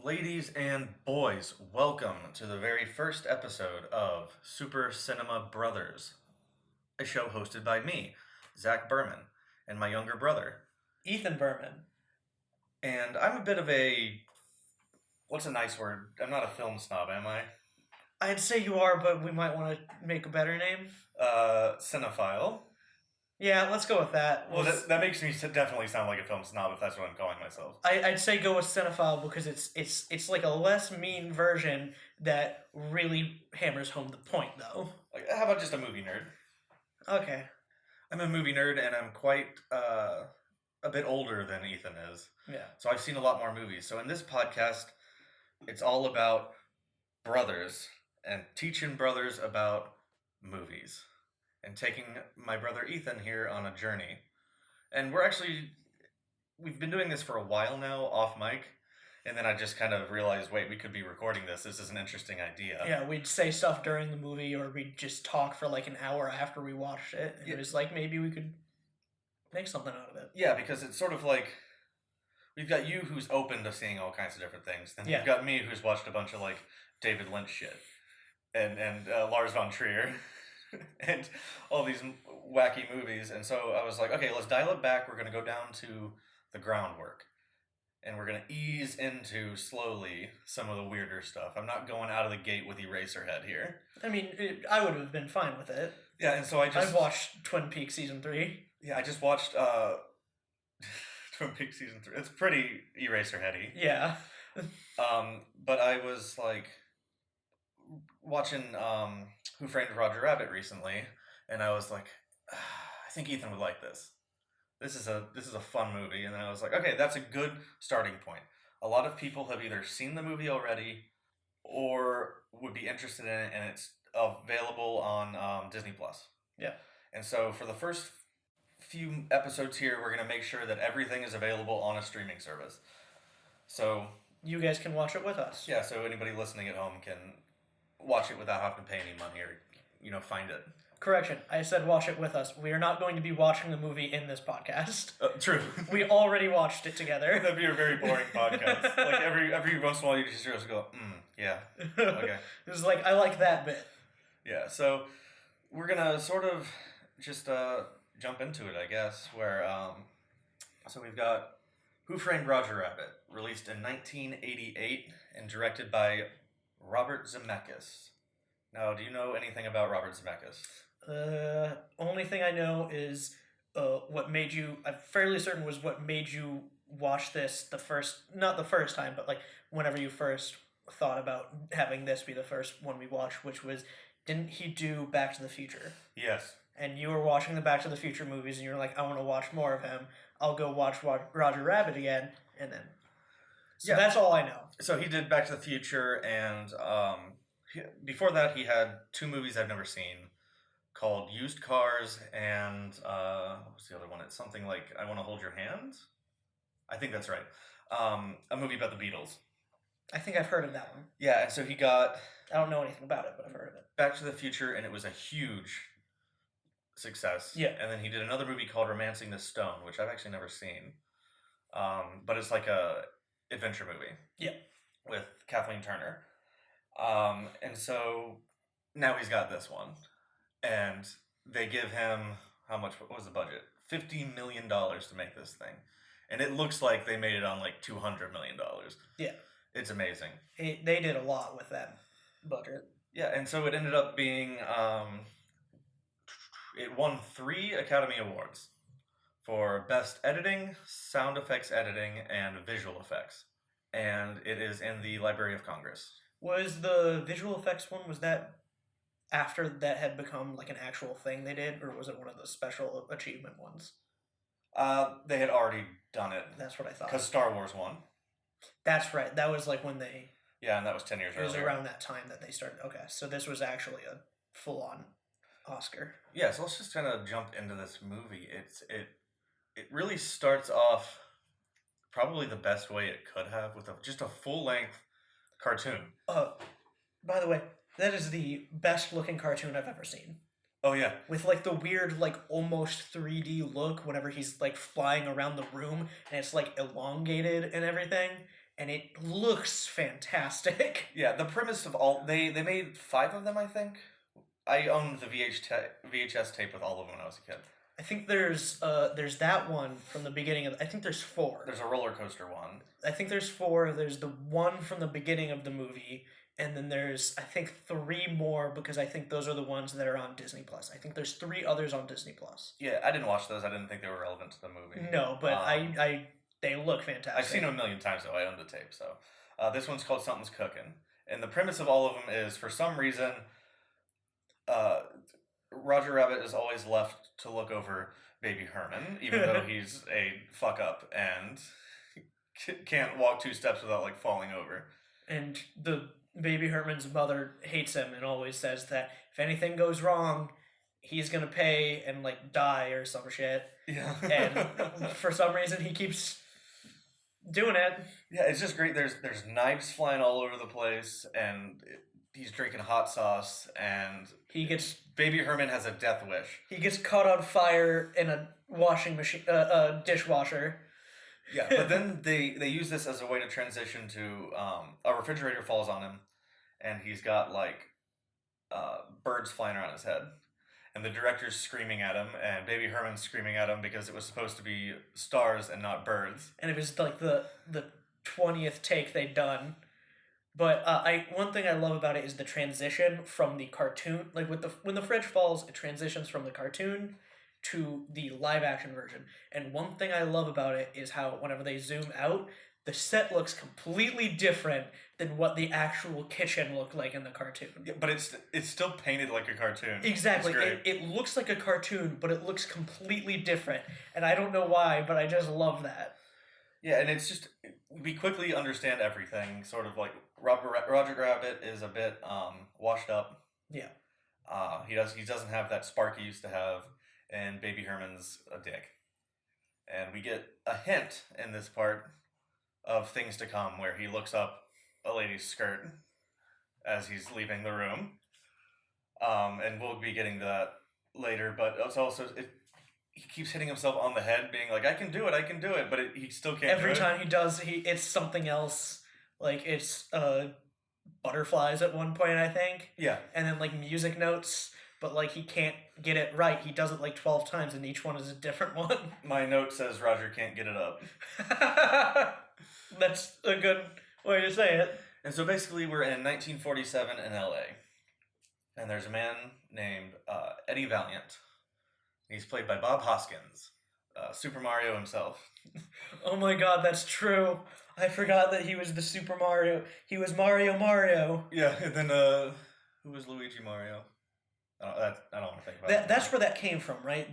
Ladies and boys, welcome to the very first episode of Super Cinema Brothers, a show hosted by me, Zach Berman, and my younger brother, Ethan Berman. And I'm a bit of what's a nice word? I'm not a film snob, am I? I'd say you are, but we might want to make a better name. Cinephile. Yeah, let's go with that. Well, that makes me definitely sound like a film snob if that's what I'm calling myself. I'd say go with cinephile because it's like a less mean version that really hammers home the point, though. Like, how about just a movie nerd? Okay. I'm a movie nerd, and I'm quite a bit older than Ethan is. Yeah. So I've seen a lot more movies. So in this podcast, it's all about brothers and teaching brothers about movies and taking my brother Ethan here on a journey. And we've been doing this for a while now, off mic, and then I just kind of realized, wait, we could be recording this. This is an interesting idea. Yeah, we'd say stuff during the movie, or we'd just talk for like an hour after we watched it. And It was like, maybe we could make something out of it. Yeah, because it's sort of like, we've got you who's open to seeing all kinds of different things. Then Yeah. you've got me who's watched a bunch of like David Lynch shit and Lars von Trier and all these wacky movies. And so I was like, okay, let's dial it back. We're going to go down to the groundwork. And we're going to ease into, slowly, some of the weirder stuff. I'm not going out of the gate with Eraserhead here. I mean, I would have been fine with it. Yeah, and so I've watched Twin Peaks Season 3. Yeah, I just watched Twin Peaks Season 3. It's pretty Eraserheady. Yeah. But I was, like, watching Who Framed Roger Rabbit recently, and I was like, I think Ethan would like this. This is a fun movie. And then I was like, okay, that's a good starting point. A lot of people have either seen the movie already or would be interested in it, and it's available on Disney+. Yeah. And so for the first few episodes here, we're going to make sure that everything is available on a streaming service. So you guys can watch it with us. Yeah, so anybody listening at home can watch it without having to pay any money or, find it. Correction, I said watch it with us. We are not going to be watching the movie in this podcast. True. We already watched it together. That'd be a very boring podcast. Like every once in a while you just go, yeah, okay. It was like, I like that bit. Yeah, so we're going to sort of just jump into it, I guess, where, so we've got Who Framed Roger Rabbit, released in 1988 and directed by Robert Zemeckis. Now, do you know anything about Robert Zemeckis? Only thing I know is what made you, I'm fairly certain was what made you watch this not the first time, but like whenever you first thought about having this be the first one we watched, which was, didn't he do Back to the Future? Yes. And you were watching the Back to the Future movies, and you were like, I want to watch more of him. I'll go watch Roger Rabbit again, and then... So that's all I know. So he did Back to the Future, and before that he had two movies I've never seen called Used Cars and... what was the other one? It's something like I Want to Hold Your Hand? I think that's right. A movie about the Beatles. I think I've heard of that one. Yeah, and so he got... I don't know anything about it, but I've heard of it. Back to the Future, and it was a huge success. Yeah. And then he did another movie called Romancing the Stone, which I've actually never seen. But it's like a adventure movie. Yeah. With Kathleen Turner. And so now he's got this one. And they give him, how much, what was the budget? $50 million to make this thing. And it looks like they made it on like $200 million. Yeah. It's amazing. They did a lot with that budget. Yeah, and so it ended up being, it won 3 Academy Awards for Best Editing, Sound Effects Editing, and Visual Effects. And it is in the Library of Congress. Was the visual effects one, was that after that had become like an actual thing they did, or was it one of the special achievement ones? They had already done it. That's what I thought. Because Star Wars won. That's right. That was like when they... Yeah, and that was 10 years earlier. It was around that time that they started. Okay, so this was actually a full-on Oscar. Yeah, so let's just kind of jump into this movie. It really starts off probably the best way it could have with just a full-length cartoon. By the way, that is the best-looking cartoon I've ever seen. Oh, yeah. With, like, the weird, like, almost 3D look whenever he's, like, flying around the room, and it's, like, elongated and everything. Mm-hmm. and it looks fantastic. Yeah, the premise of all they made 5 of them, I think. I owned the VHS tape with all of them when I was a kid. I think there's that one from the beginning of. I think there's 4. There's a roller coaster one. I think there's 4. There's the one from the beginning of the movie, and then there's I think 3 more because I think those are the ones that are on Disney Plus. I think there's 3 others on Disney Plus. Yeah, I didn't watch those. I didn't think they were relevant to the movie. No, but I they look fantastic. I've seen them a million times though. I own the tape. So this one's called Something's Cooking, and the premise of all of them is for some reason, Roger Rabbit is always left to look over Baby Herman, even though he's a fuck up and can't walk 2 steps without like falling over. And the Baby Herman's mother hates him and always says that if anything goes wrong, he's gonna pay and like die or some shit. Yeah. And for some reason, he keeps doing it. Yeah, it's just great. There's knives flying all over the place, and he's drinking hot sauce, and he gets Baby Herman has a death wish. He gets caught on fire in a washing machine, dishwasher. Yeah, but then they use this as a way to transition to a refrigerator falls on him, and he's got like birds flying around his head, and the director's screaming at him, and Baby Herman's screaming at him because it was supposed to be stars and not birds. And it was like the 20th take they'd done. But one thing I love about it is the transition from the cartoon, like when the fridge falls, it transitions from the cartoon to the live action version. And one thing I love about it is how whenever they zoom out, the set looks completely different than what the actual kitchen looked like in the cartoon. Yeah, but it's still painted like a cartoon. Exactly. It looks like a cartoon, but it looks completely different. And I don't know why, but I just love that. Yeah, and it's just we quickly understand everything. Sort of like Roger Rabbit is a bit washed up. Yeah. He doesn't have that spark he used to have, and Baby Herman's a dick. And we get a hint in this part of things to come, where he looks up a lady's skirt as he's leaving the room. And we'll be getting to that later, but it's also he keeps hitting himself on the head, being like, I can do it, but he still can't Every do time he does, it's something else. Like, it's butterflies at one point, I think. Yeah. And then, like, music notes, but, like, he can't get it right. He does it, like, 12 times, and each one is a different one. My note says Roger can't get it up. That's a good way to say it. And so basically we're in 1947 in LA. And there's a man named Eddie Valiant. He's played by Bob Hoskins, Super Mario himself. Oh my god, that's true. I forgot that he was the Super Mario. He was Mario. Yeah, and then who was Luigi Mario? I don't want to think about that. That's where that came from, right?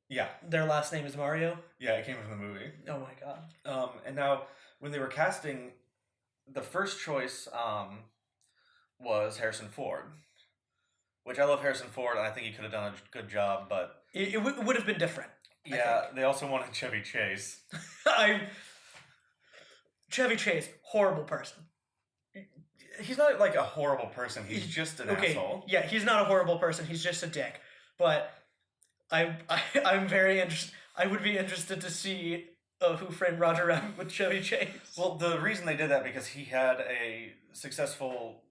Yeah. Their last name is Mario? Yeah, it came from the movie. Oh my god. And now, when they were casting, the first choice was Harrison Ford. Which I love Harrison Ford, and I think he could have done a good job, but... It would have been different. Yeah, they also wanted Chevy Chase. Chevy Chase, horrible person. He's not like a horrible person. He's just an asshole. Yeah, he's not a horrible person. He's just a dick. But I'm very interested. I would be interested to see Who Framed Roger Rabbit with Chevy Chase. Well, the reason they did that because he had a successful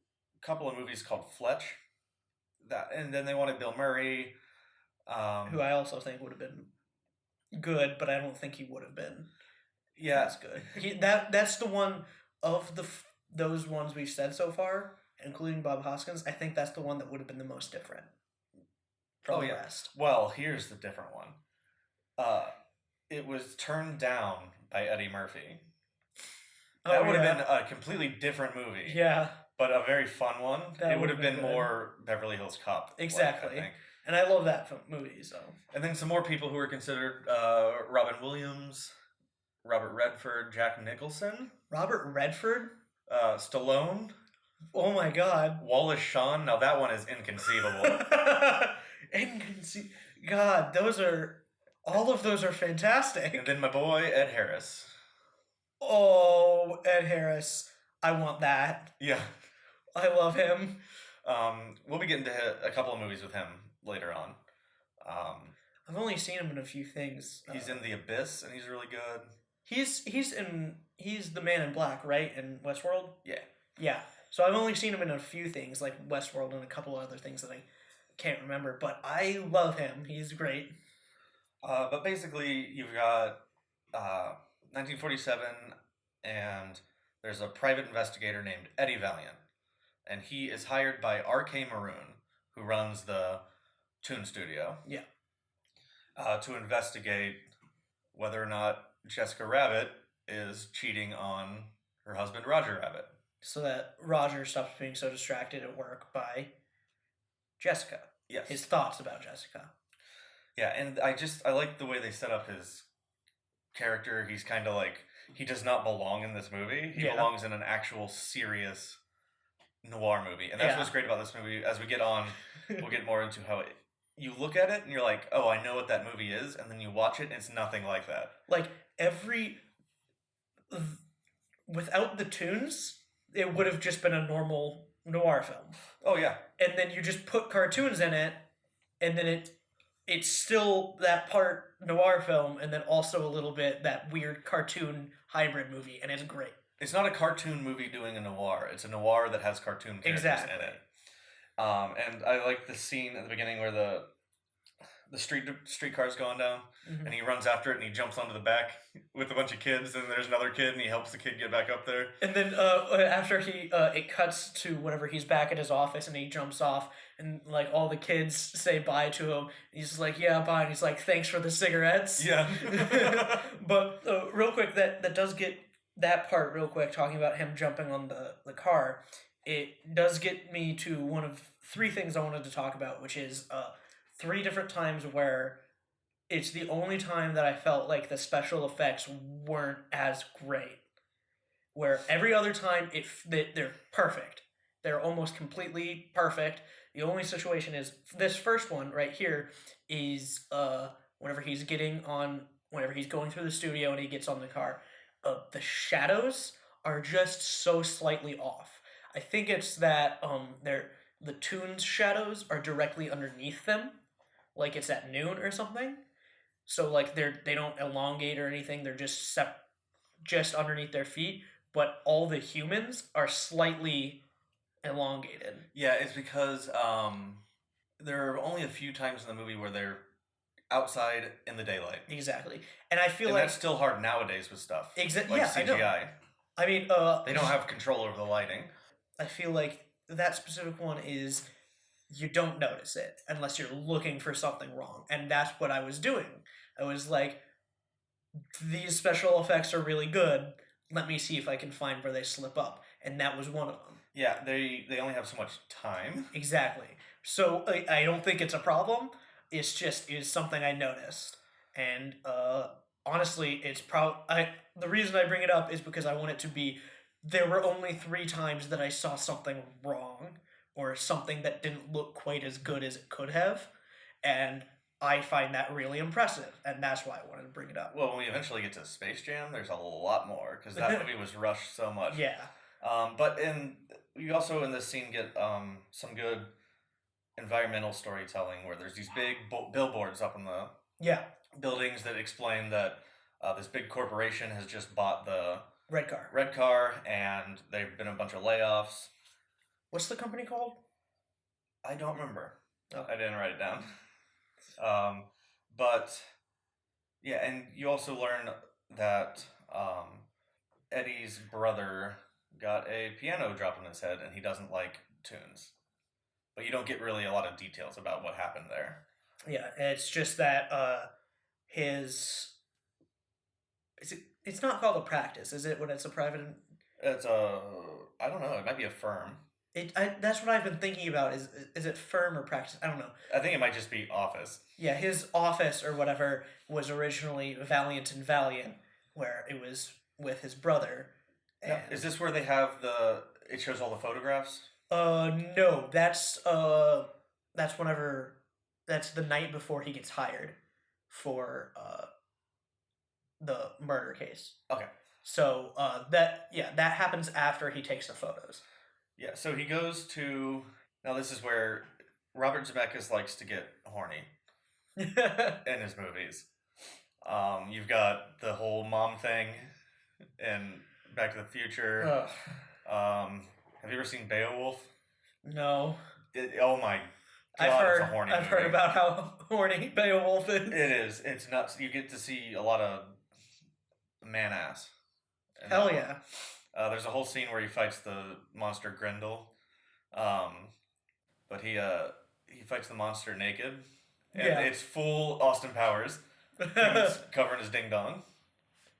couple of movies called Fletch. And then they wanted Bill Murray, who I also think would have been good, but I don't think he would have been. Yeah, as good. That's the one of those ones we've said so far, including Bob Hoskins. I think that's the one that would have been the most different from the rest. Well, here's the different one. It was turned down by Eddie Murphy. That would have been a completely different movie. Yeah. But a very fun one. It would have been good. More Beverly Hills Cop. Exactly. I think. And I love that movie, so. And then some more people who were considered Robin Williams, Robert Redford, Jack Nicholson. Robert Redford? Stallone. Oh my god. Wallace Shawn. Now that one is inconceivable. God, all of those are fantastic. And then my boy, Ed Harris. Oh, Ed Harris. I want that. Yeah. I love him. We'll be getting to a couple of movies with him later on. I've only seen him in a few things. He's in The Abyss, and he's really good. He's the Man in Black, right, in Westworld. Yeah. Yeah. So I've only seen him in a few things like Westworld and a couple other things that I can't remember, but I love him. He's great. But basically, you've got 1947, and there's a private investigator named Eddie Valiant, and he is hired by R.K. Maroon, who runs the Toon Studio. Yeah. To investigate whether or not Jessica Rabbit is cheating on her husband Roger Rabbit. So that Roger stops being so distracted at work by Jessica. Yes. His thoughts about Jessica. Yeah, and I like the way they set up his character. He's kind of like, he does not belong in this movie. He belongs in an actual serious noir movie. And that's what's great about this movie. As we get on, we'll get more into how you look at it and you're like, oh, I know what that movie is. And then you watch it and it's nothing like that. Like without the tunes, it would have just been a normal noir film. Oh, yeah. And then you just put cartoons in it, and then it's still that part noir film, and then also a little bit that weird cartoon hybrid movie, and it's great. It's not a cartoon movie doing a noir. It's a noir that has cartoon characters in it. And I like the scene at the beginning where the streetcar's going down, and he runs after it, and he jumps onto the back with a bunch of kids, and there's another kid, and he helps the kid get back up there. And then after it cuts to whenever he's back at his office, and he jumps off, and like all the kids say bye to him. He's like, yeah, bye, and he's like, thanks for the cigarettes. Yeah. But real quick, that does get that part real quick, talking about him jumping on the car. It does get me to one of three things I wanted to talk about, which is 3 different times where it's the only time that I felt like the special effects weren't as great. Where every other time they're perfect. They're almost completely perfect. The only situation is this first one right here is whenever he's going through the studio and he gets on the car, the shadows are just so slightly off. I think it's that the Toon's shadows are directly underneath them, like it's at noon or something. So like they don't elongate or anything. They're just underneath their feet. But all the humans are slightly elongated. Yeah, it's because there are only a few times in the movie where they're outside in the daylight. Exactly, and I feel like that's still hard nowadays with stuff. Exactly. Like Yeah, CGI. I mean, they don't have control over the lighting. I feel like that specific one is you don't notice it unless you're looking for something wrong, and that's what I was doing. I was like, these special effects are really good. Let me see if I can find where they slip up, and that was one of them. Yeah, they only have so much time. Exactly. So I don't think it's a problem. It's something I noticed, and honestly, the reason I bring it up is because I want it to be. There were only 3 times that I saw something wrong or something that didn't look quite as good as it could have, and I find that really impressive, and that's why I wanted to bring it up. Well, when we eventually get to Space Jam, there's a lot more, because that movie was rushed so much. Yeah. But you also in this scene get some good environmental storytelling where there's these big billboards up in the buildings that explain that this big corporation has just bought the Red Car, and there've been a bunch of layoffs. What's the company called? I don't remember. Oh. I didn't write it down. But yeah, and you also learn that Eddie's brother got a piano dropped on his head, and he doesn't like tunes. But you don't get really a lot of details about what happened there. Yeah, it's just that it's not called a practice, is it? When it's a private. It's I don't know. It might be a firm. That's what I've been thinking about. Is it firm or practice? I don't know. I think it might just be office. Yeah, his office or whatever was originally Valiant and Valiant, where it was with his brother. Now, is this where they have it shows all the photographs? No, that's the night before he gets hired for the murder case. Okay. So that happens after he takes the photos. Yeah, so he goes to... Now this is where Robert Zemeckis likes to get horny in his movies. You've got the whole mom thing in Back to the Future. Ugh. Have you ever seen Beowulf? No. Oh my god, it's a horny I've heard movie. about how horny Beowulf is. It is. It's nuts. You get to see a lot of man ass. in Hell that one. yeah. There's a whole scene where he fights the monster Grendel, but he fights the monster naked, and Yeah. it's full Austin Powers. He's covering his ding dong.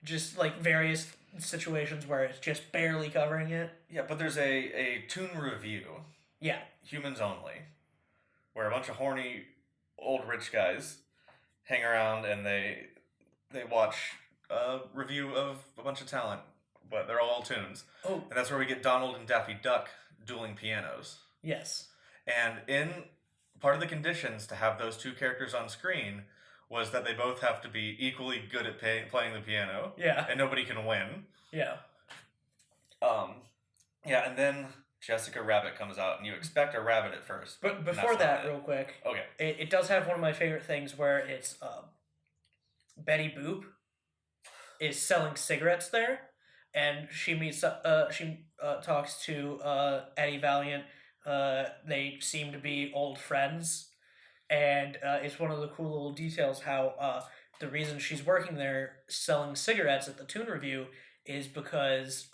Just like various situations where it's just barely covering it. Yeah, but there's a Toon review, Yeah. humans only, where a bunch of horny old rich guys hang around and they watch a review of a bunch of talent, but they're all tunes. Oh, And that's where we get Donald and Daffy Duck dueling pianos. yes. And in part of the conditions to have those two characters on screen was that they both have to be equally good at playing the piano, Yeah. and nobody can win. Yeah. Yeah, and then Jessica Rabbit comes out, and you expect a rabbit at first. But that's before not that, it. real quick, Okay. it does have one of my favorite things where it's Betty Boop is selling cigarettes there, and she meets she talks to Eddie Valiant. They seem to be old friends, and it's one of the cool little details how the reason she's working there selling cigarettes at the Toon Review is because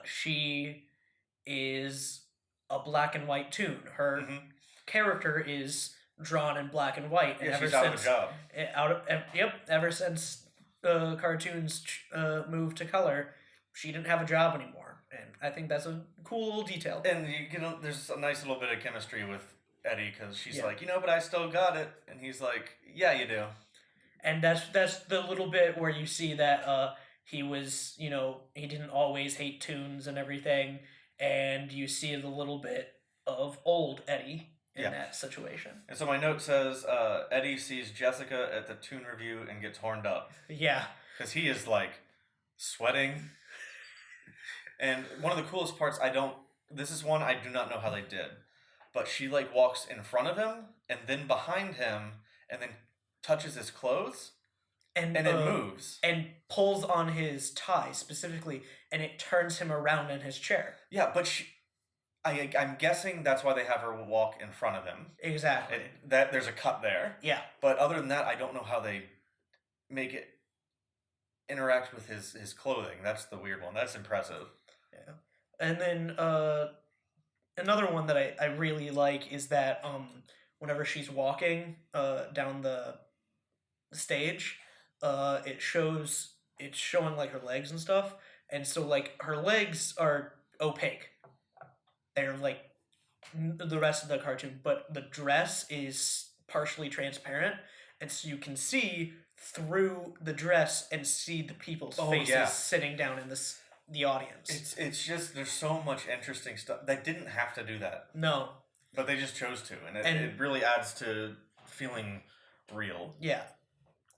she is a black and white Toon. Her character is drawn in black and white, and Yeah, ever she's out of since a job. ever since cartoons moved to color, she didn't have a job anymore, and I think that's a cool little detail. And there's a nice little bit of chemistry with Eddie because she's Yeah. like, but I still got it, and he's like, yeah, you do. And that's the little bit where you see that he was, he didn't always hate tunes and everything, and you see the little bit of old Eddie in Yeah. that situation. And so my note says Eddie sees Jessica at the Toon Review and gets horned up Yeah. because he is like sweating. And one of the coolest parts, this is one I do not know how they did, but she like walks in front of him and then behind him and then touches his clothes And it moves. And pulls on his tie specifically, and it turns him around in his chair. Yeah, but I'm guessing that's why they have her walk in front of him. Exactly. That there's a cut there. Yeah. But other than that, I don't know how they make it interact with his clothing. That's the weird one. That's impressive. Yeah. And then another one that I really like is that whenever she's walking down the stage, it's showing like her legs and stuff, and so like her legs are opaque. They're like the rest of the cartoon, but the dress is partially transparent, and so you can see through the dress and see the people's faces sitting down in the audience. It's just there's so much interesting stuff. They didn't have to do that. No. But they just chose to, and it really adds to feeling real. Yeah.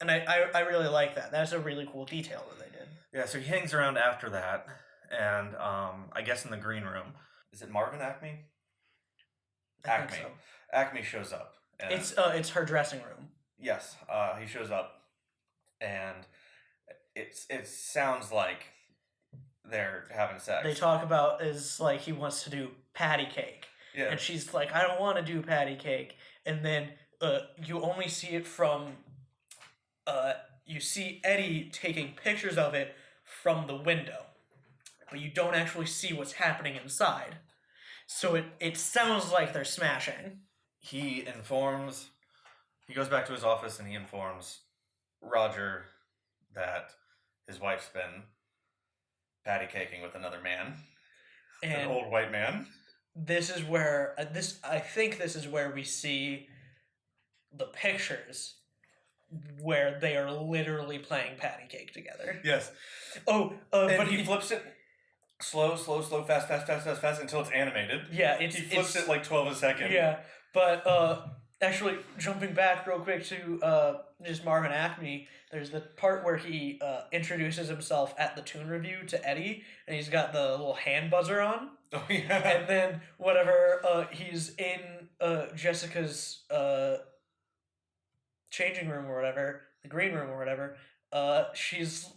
And I really like that. That's a really cool detail that they did. Yeah, so he hangs around after that, and I guess in the green room. Is it Marvin Acme? I think so. Acme shows up. And It's her dressing room. Yes, he shows up, and it sounds like they're having sex. They talk about is like he wants to do patty cake. Yeah. And she's like, I don't want to do patty cake. And then you only see it from you see Eddie taking pictures of it from the window, but you don't actually see what's happening inside. So it sounds like they're smashing. He goes back to his office and he informs Roger that his wife's been patty caking with another man, And an old white man. this is where I think this is where we see the pictures where they are literally playing patty cake together. Yes. Oh, But he flips it slow, fast until it's animated. Yeah, He flips it like 12 a second. Yeah, but actually, jumping back real quick to just Marvin Acme, there's the part where he introduces himself at the Toon Review to Eddie, and he's got the little hand buzzer on. Oh, yeah. And then whenever he's in Jessica's changing room or whatever, the green room or whatever, she's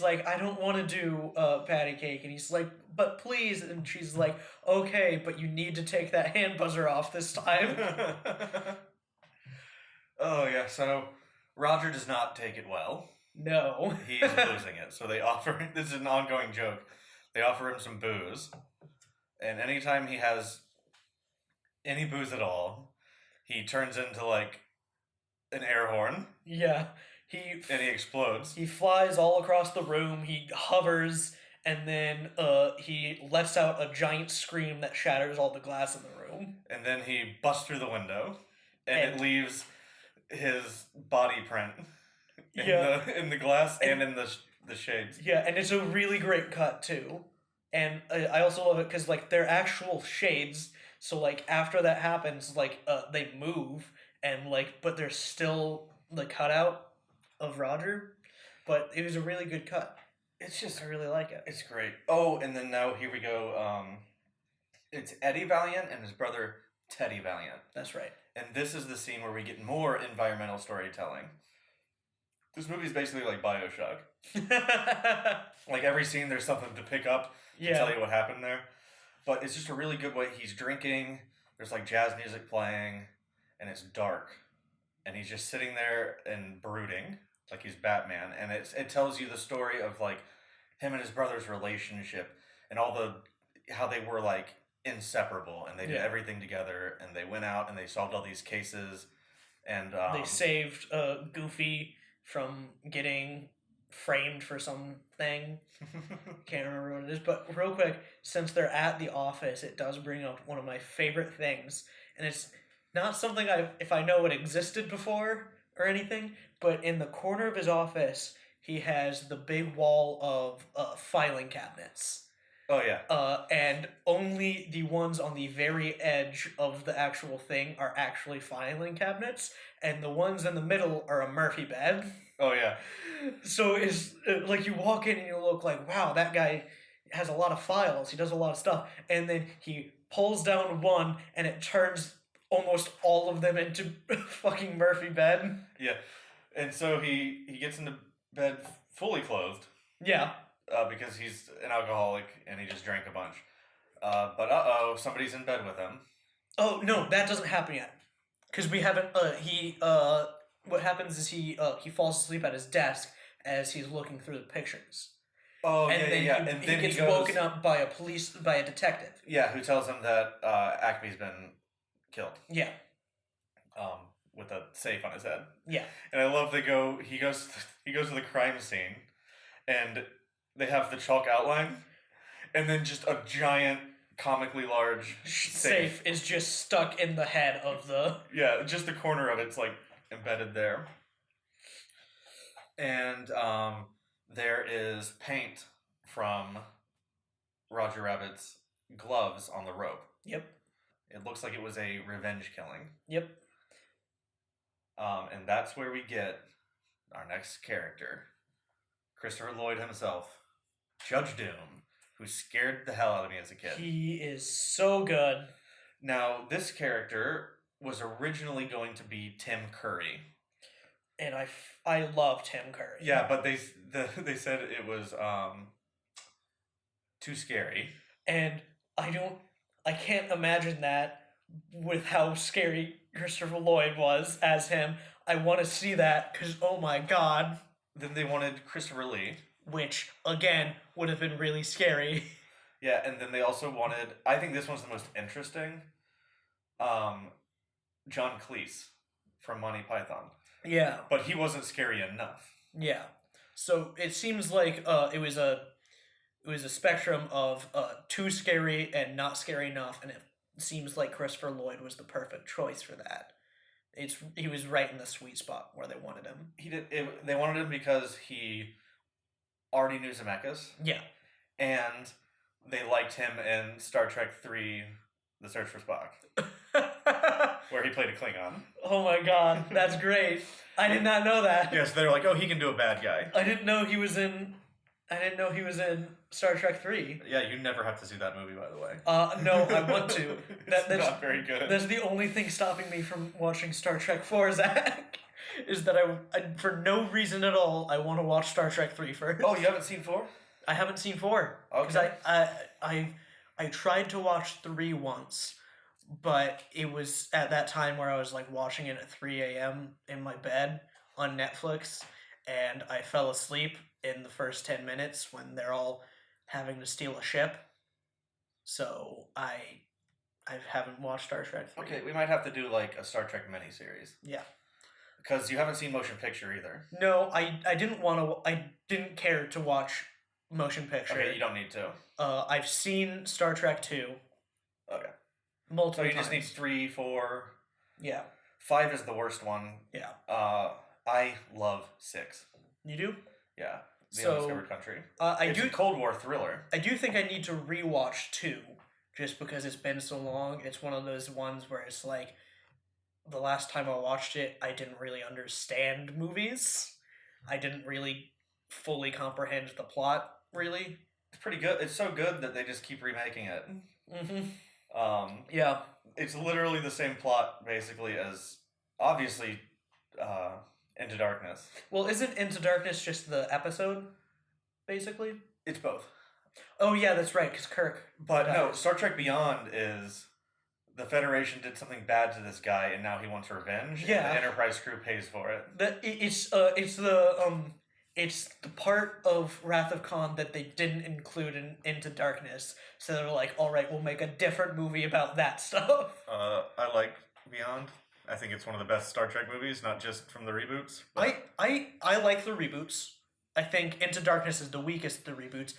like, I don't want to do patty cake, and he's like, but please, and she's like, okay, but you need to take that hand buzzer off this time. Oh yeah, so Roger does not take it well. No. He's losing it. So they offer, this is an ongoing joke, they offer him some booze, and anytime he has any booze at all, he turns into like an air horn. Yeah. And he explodes. He flies all across the room, he hovers, and then he lets out a giant scream that shatters all the glass in the room. And then he busts through the window, and it leaves his body print in the glass and in the shades. Yeah, and it's a really great cut too. And I also love it because like they're actual shades, so like after that happens, like they move and like, but there's still the cutout of Roger. But it was a really good cut. It's just, I really like it. It's great. Oh, and then now here we go. It's Eddie Valiant and his brother Teddy Valiant. That's right. And this is the scene where we get more environmental storytelling. This movie is basically like BioShock. Like every scene, there's something to pick up to tell you what happened there. But it's just a really good way. He's drinking. There's like jazz music playing, and it's dark, and he's just sitting there and brooding like he's Batman. And it tells you the story of like him and his brother's relationship and all how they were like inseparable, and they did everything together, and they went out and they solved all these cases, and they saved Goofy from getting framed for something. Can't remember what it is, but real quick, since they're at the office, it does bring up one of my favorite things, and it's not something if I know it existed before or anything, but in the corner of his office, he has the big wall of filing cabinets. Oh, yeah. And only the ones on the very edge of the actual thing are actually filing cabinets, and the ones in the middle are a Murphy bed. Oh, yeah. So it's like you walk in and you look like, wow, that guy has a lot of files. He does a lot of stuff. And then he pulls down one, and it turns almost all of them into fucking Murphy bed. Yeah. And so he gets into bed fully clothed. Yeah. Because he's an alcoholic and he just drank a bunch. But somebody's in bed with him. Oh no, that doesn't happen yet. Because we haven't. What happens is he falls asleep at his desk as he's looking through the pictures. Oh, and yeah, yeah. And then he gets woken up by a detective. Yeah, who tells him that Acme's been killed. Yeah. With a safe on his head. Yeah. And I love he goes to the crime scene, and they have the chalk outline, and then just a giant, comically large safe is just stuck in the head of the... Yeah, just the corner of it's like embedded there. And there is paint from Roger Rabbit's gloves on the rope. Yep. It looks like it was a revenge killing. Yep. And that's where we get our next character, Christopher Lloyd himself, Judge Doom, who scared the hell out of me as a kid. He is so good. Now, this character was originally going to be Tim Curry. And I love Tim Curry. Yeah, but they said it was too scary. And I can't imagine that with how scary Christopher Lloyd was as him. I want to see that because, oh my god. Then they wanted Christopher Lee. Which, again, would have been really scary. Yeah, and then they also wanted, I think this one's the most interesting, John Cleese from Monty Python. Yeah. But he wasn't scary enough. Yeah. So it seems like it was a spectrum of too scary and not scary enough, and it seems like Christopher Lloyd was the perfect choice for that. He was right in the sweet spot where they wanted him. They wanted him because he already knew Zemeckis. Yeah. And they liked him in Star Trek III, The Search for Spock. Where he played a Klingon. Oh my god, that's great. I did not know that. Yes, they were like, oh, he can do a bad guy. I didn't know he was in Star Trek 3. Yeah, you never have to see that movie, by the way. No, I want to. That's not very good. That's the only thing stopping me from watching Star Trek 4, Zach. is that I for no reason at all, I want to watch Star Trek 3 first. Oh, you haven't seen 4? I haven't seen 4 because Okay. I tried to watch 3 once, but it was at that time where I was like watching it at 3 a.m. in my bed on Netflix, and I fell asleep in the first 10 minutes when they're all having to steal a ship. So I haven't watched Star Trek 3. Okay, we might have to do like a Star Trek miniseries. Yeah. Because you haven't seen Motion Picture either. No, I didn't want to. I didn't care to watch motion picture. Okay, you don't need to. I've seen Star Trek 2 Okay. So multiple you times. just need 3, 4. Yeah. 5 is the worst one. Yeah. I love 6. You do? Yeah. The So, Undiscovered Country. It's a Cold War thriller. I do think I need to rewatch 2, just because it's been so long. It's one of those ones where it's like, the last time I watched it, I didn't really understand movies. I didn't really fully comprehend the plot, really. It's pretty good. It's so good that they just keep remaking it. Mm-hmm. Yeah. It's literally the same plot, basically, as, obviously, Into Darkness. Well, isn't Into Darkness just the episode, basically? It's both. Oh, yeah, that's right, because Kirk. But no, Star Trek Beyond is the Federation did something bad to this guy, and now he wants revenge. Yeah. And the Enterprise crew pays for it. It's the part of Wrath of Khan that they didn't include in Into Darkness. So they're like, all right, we'll make a different movie about that stuff. I like Beyond. I think it's one of the best Star Trek movies, not just from the reboots. But I like the reboots. I think Into Darkness is the weakest of the reboots.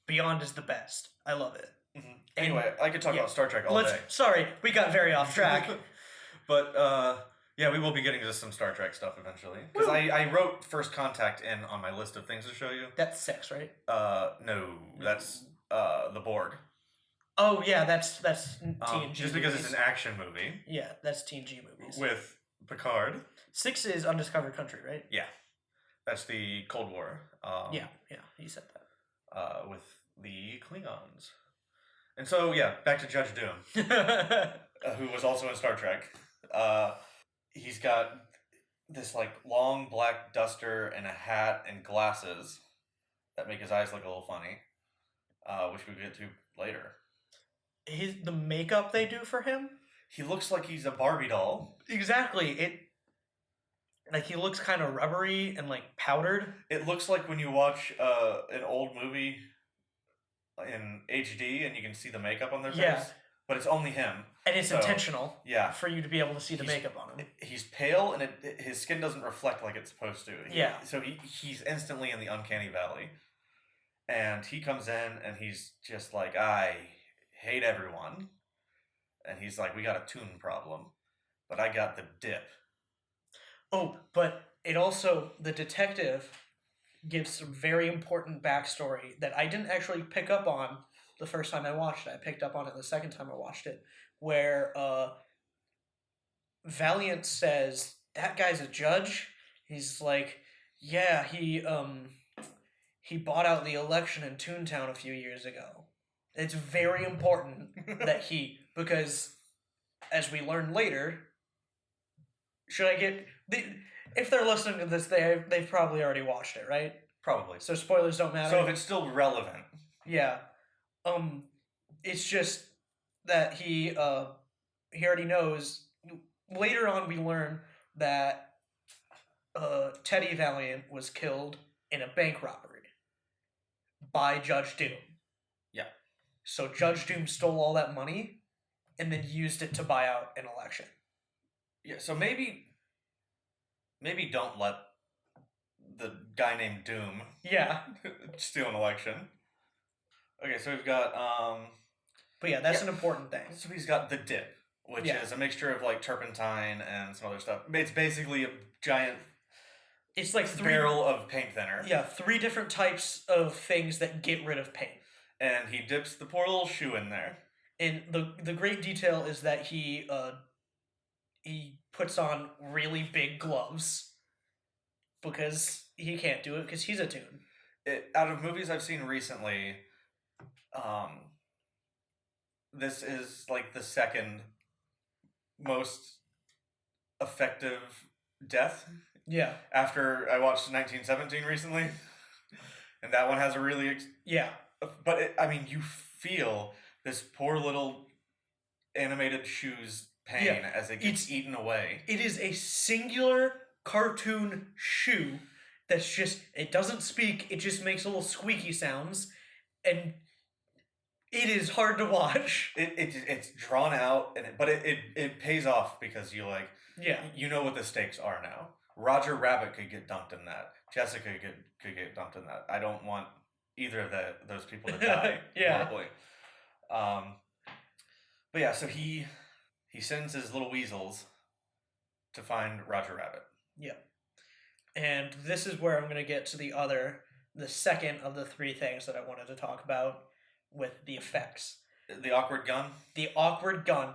Beyond is the best. I love it. Mm-hmm. Anyway, I could talk about Star Trek all day. Sorry, we got very off track. But yeah, we will be getting to some Star Trek stuff eventually. Because I wrote First Contact in on my list of things to show you. That's 6, right? No, that's the Borg. Oh yeah, that's TNG. Just because it's an action movie. Yeah, that's TNG movies. With Picard. 6 is Undiscovered Country, right? Yeah. That's the Cold War. Yeah, you said that. With the Klingons. And so, yeah, back to Judge Doom, who was also in Star Trek. He's got this, like, long black duster and a hat and glasses that make his eyes look a little funny, which we'll get to later. The makeup they do for him? He looks like he's a Barbie doll. Exactly. Like, he looks kind of rubbery and, like, powdered. It looks like when you watch an old movie in HD and you can see the makeup on their face. Yeah. But it's only him. And it's intentional. Yeah. For you to be able to see the makeup on him. He's pale and his skin doesn't reflect like it's supposed to. So he's instantly in the uncanny valley. And he comes in and he's just like, I hate everyone. And he's like, we got a tune problem. But I got the dip. Oh, but it also, the detective gives some very important backstory that I didn't actually pick up on the first time I watched it. I picked up on it the second time I watched it, where Valiant says, that guy's a judge. He's like, yeah, he bought out the election in Toontown a few years ago. It's very important that because as we learn later, if they're listening to this, they've probably already watched it, right? Probably. So spoilers don't matter. So if it's still relevant. Yeah. It's just that he already knows. Later on, we learn that Teddy Valiant was killed in a bank robbery by Judge Doom. Yeah. So Judge Doom stole all that money and then used it to buy out an election. Yeah, so maybe don't let the guy named Doom steal an election. Okay, so we've got But yeah, that's an important thing. So he's got the dip, which is a mixture of like turpentine and some other stuff. It's basically a giant it's like barrel of paint thinner. Yeah, 3 different types of things that get rid of paint. And he dips the poor little shoe in there. And the great detail is that he puts on really big gloves because he can't do it because he's a toon. Out of movies I've seen recently, this is like the second most effective death. Yeah. After I watched 1917 recently, and that one has a really Yeah. But I mean, you feel this poor little animated shoe's pain as it gets eaten away. It is a singular cartoon shoe that's just, it doesn't speak, it just makes little squeaky sounds, and it is hard to watch. It's drawn out, but it pays off because you know what the stakes are now. Roger Rabbit could get dumped in that. Jessica could get dumped in that. I don't want either of those people to die horribly. But yeah, so he sends his little weasels to find Roger Rabbit. Yeah. And this is where I'm going to get to the second of the three things that I wanted to talk about with the effects. The awkward gun? The awkward gun.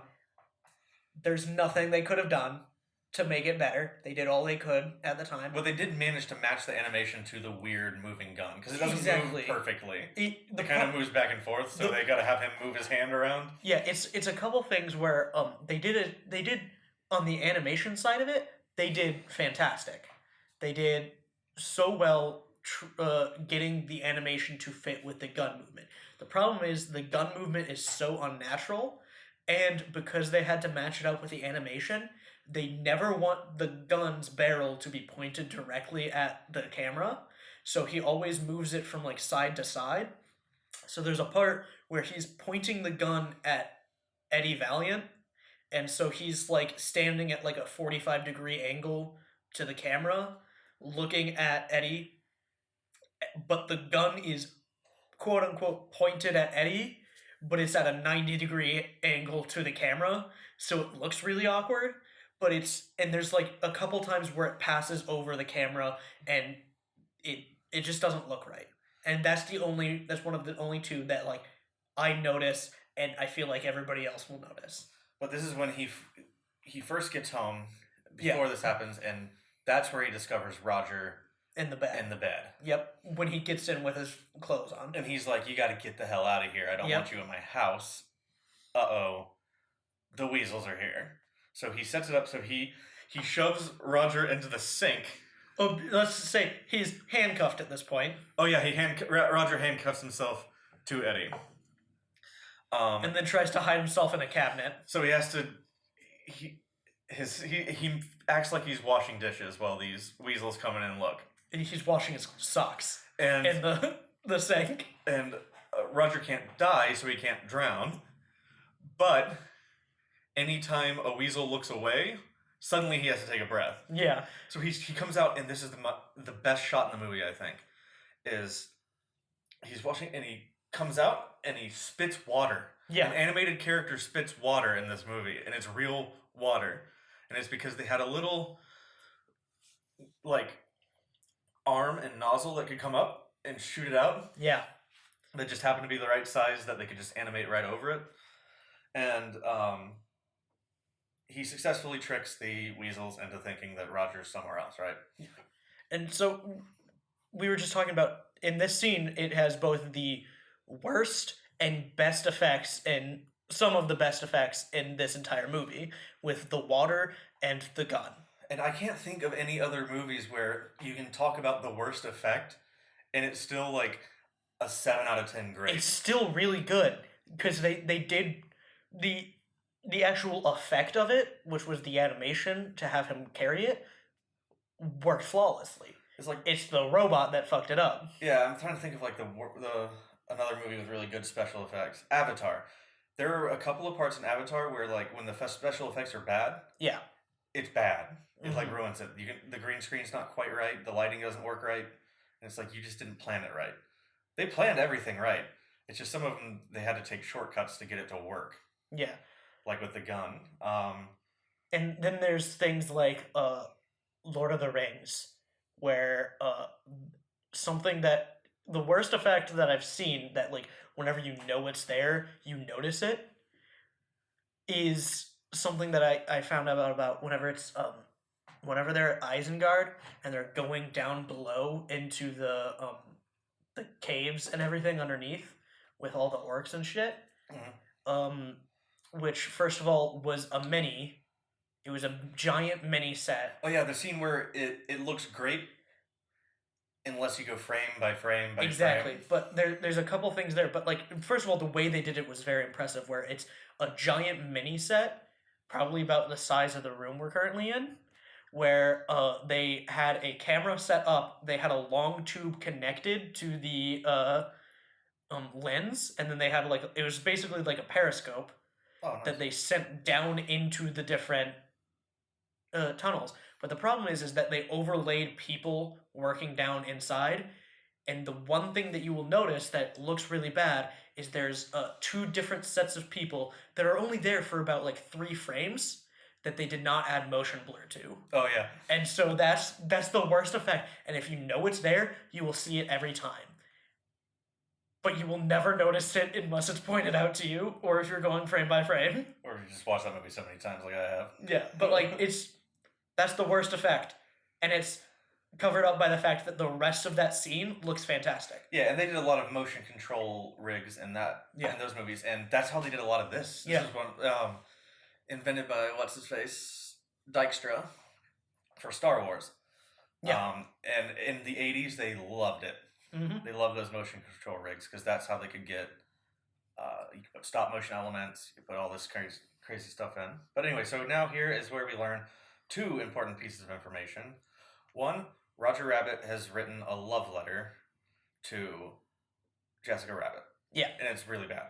There's nothing they could have done to make it better. They did all they could at the time. But they did manage to match the animation to the weird moving gun, because it doesn't move perfectly. It kind of moves back and forth, so they got to have him move his hand around. Yeah, it's a couple things where they did on the animation side of it, they did fantastic. They did so well getting the animation to fit with the gun movement. The problem is the gun movement is so unnatural, and because they had to match it up with the animation, they never want the gun's barrel to be pointed directly at the camera, so he always moves it from like side to side. So there's a part where he's pointing the gun at Eddie Valiant, and so he's like standing at like a 45-degree angle to the camera, looking at Eddie, but the gun is quote unquote pointed at Eddie, but it's at a 90-degree angle to the camera, so it looks really awkward. But there's like a couple times where it passes over the camera and it just doesn't look right. And that's one of the only two that like I notice, and I feel like everybody else will notice. But this is when he first gets home before this happens, and that's where he discovers Roger in the bed. Yep, when he gets in with his clothes on. And he's like, "You got to get the hell out of here. I don't want you in my house." Uh-oh. The weasels are here. So he sets it up so he shoves Roger into the sink. Oh, let's say he's handcuffed at this point. Oh yeah, Roger handcuffs himself to Eddie. And then tries to hide himself in a cabinet. So he has to he acts like he's washing dishes while these weasels come in and look. He's washing his socks and in the sink. And Roger can't die, so he can't drown. But anytime a weasel looks away, suddenly he has to take a breath. Yeah. So he comes out, and this is the best shot in the movie, I think, is he's washing, and he comes out, and he spits water. Yeah. An animated character spits water in this movie, and it's real water. And it's because they had a little, like, arm and nozzle that could come up and shoot it out. Yeah. That just happened to be the right size that they could just animate right over it. And he successfully tricks the weasels into thinking that Roger's somewhere else, right? Yeah. And so we were just talking about, in this scene, it has both the worst and best effects, and some of the best effects in this entire movie, with the water and the gun. And I can't think of any other movies where you can talk about the worst effect and it's still like a 7 out of 10 grade. It's still really good because they did the actual effect of it, which was the animation to have him carry it, worked flawlessly. It's the robot that fucked it up. Yeah, I'm trying to think of like another movie with really good special effects. Avatar. There are a couple of parts in Avatar where like when the special effects are bad. Yeah. It's bad. It like ruins it. The green screen's not quite right. The lighting doesn't work right. And it's like you just didn't plan it right. They planned everything right. It's just some of them they had to take shortcuts to get it to work. Yeah. Like with the gun. And then there's things like Lord of the Rings, where something that the worst effect that I've seen that like whenever you know it's there, you notice it, is something that I found out about whenever it's whenever they're at Isengard and they're going down below into the caves and everything underneath with all the orcs and shit. Mm-hmm. Which first of all was a mini It was a giant mini set. Oh yeah, the scene where it looks great unless you go frame by frame by Exactly, frame. but there's a couple things there. But like, first of all, the way they did it was very impressive. Where it's a giant mini set, probably about the size of the room we're currently in, where they had a camera set up. They had a long tube connected to the lens, and then they had like it was basically like a periscope Oh, nice. that they sent down into the different tunnels. But the problem is that they overlaid people working down inside. And the one thing that you will notice that looks really bad is there's two different sets of people that are only there for about like 3 frames that they did not add motion blur to. Oh yeah. And so that's the worst effect. And if you know it's there, you will see it every time. But you will never notice it unless it's pointed out to you, or if you're going frame by frame. Or you just watch that movie so many times like I have. Yeah, but like that's the worst effect. And it's covered up by the fact that the rest of that scene looks fantastic. Yeah, and they did a lot of motion control rigs in those movies, and that's how they did a lot of this. This was one invented by what's his face, Dykstra, for Star Wars. Yeah. And in the 80s, they loved it. Mm-hmm. They loved those motion control rigs because that's how they could get. You could put stop motion elements. You could put all this crazy stuff in. But anyway, so now here is where we learn 2 important pieces of information. One, Roger Rabbit has written a love letter to Jessica Rabbit. Yeah. And it's really bad.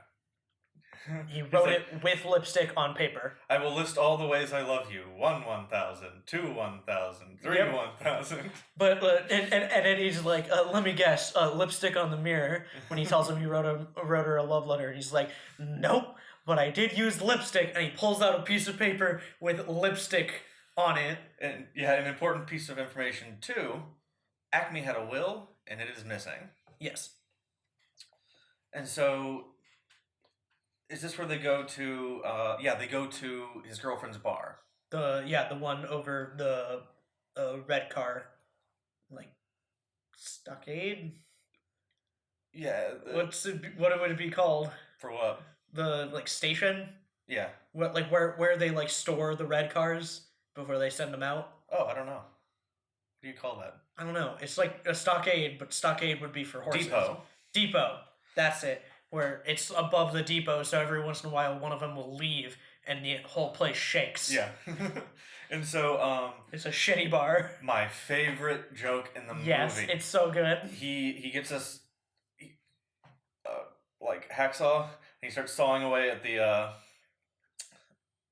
He wrote it with lipstick on paper. I will list all the ways I love you. 1,000, 2,000, 3,000. But and then he's like, let me guess, lipstick on the mirror. When he tells him he wrote her a love letter, and he's like, nope, but I did use lipstick. And he pulls out a piece of paper with lipstick on it. And yeah, an important piece of information too. Acme had a will, and it is missing. Yes. And so, is this where they go to? They go to his girlfriend's bar. The one over the red car, like stockade. Yeah. What would it be called? For what? The like station. Yeah. What like where they like store the red cars before they send them out? Oh, I don't know. What do you call that? I don't know. It's like a stockade, but stockade would be for horses. Depot. That's it. Where it's above the depot, so every once in a while one of them will leave and the whole place shakes. Yeah. And so it's a shitty bar. My favorite joke in the movie. Yes, it's so good. He gets us like hacksaw and he starts sawing away at the